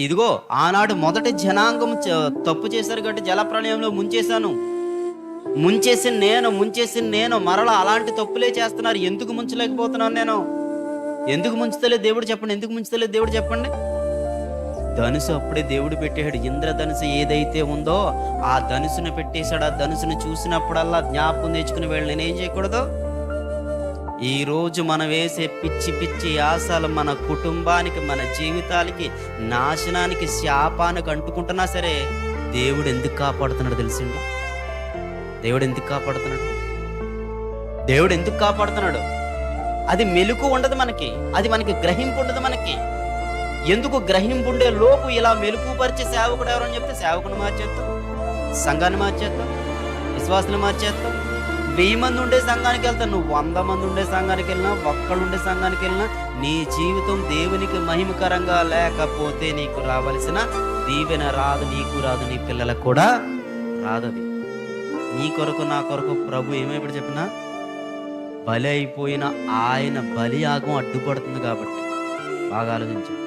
ఇదిగో ఆనాడు మొదటి జనాంగం తప్పు చేశారు కాబట్టి జలప్రళయంలో ముంచేసి నేను మరలా అలాంటి తప్పులే చేస్తున్నారు. ఎందుకు ముంచలేకపోతున్నాను నేను? ఎందుకు ముంచుతలేదు దేవుడు చెప్పండి? ఎందుకు ముంచుతలేదు దేవుడు చెప్పండి? ధనుసు అప్పుడే దేవుడు పెట్టాడు. ఇంద్రధనుసు ఏదైతే ఉందో ఆ ధనుసును పెట్టేశాడు. ఆ ధనుసును చూసినప్పుడల్లా జ్ఞాపకం తెచ్చుకుని వెళ్ళి నేనేం చేయకూడదు? ఈ రోజు మనం వేసే పిచ్చి పిచ్చి ఆశలు మన కుటుంబానికి, మన జీవితాలకి, నాశనానికి, శాపానికి అంటుకుంటున్నా సరే దేవుడు ఎందుకు కాపాడుతున్నాడు తెలుసండి? దేవుడు ఎందుకు కాపాడుతున్నాడు? దేవుడు ఎందుకు కాపాడుతున్నాడు? అది మెలుకు ఉండదు మనకి, అది మనకి గ్రహింపు ఉండదు మనకి. ఎందుకు గ్రహింపు ఉండే లోపు ఇలా మెలుకుపరిచే సేవకుడు ఎవరని చెప్తే సేవకుని మార్చేస్తాం, సంఘాన్ని మార్చేస్తాం, విశ్వాసాన్ని మార్చేస్తాం. 1000 మంది ఉండే సంఘానికి వెళ్తాను, నువ్వు 100 మంది ఉండే సంఘానికి వెళ్ళినా, ఒక్కడుండే సంఘానికి వెళ్ళినా, నీ జీవితం దేవునికి మహిమకరంగా లేకపోతే నీకు రావలసిన దీవెన రాదు, నీకు రాదు, నీ పిల్లలకు కూడా రాదు. అది నీ కొరకు నా కొరకు ప్రభు ఏమైపోయి చెప్పినా బలి అయిపోయిన ఆయన బలియాగం అడ్డుపడుతుంది. కాబట్టి బాగా ఆలోచించండి.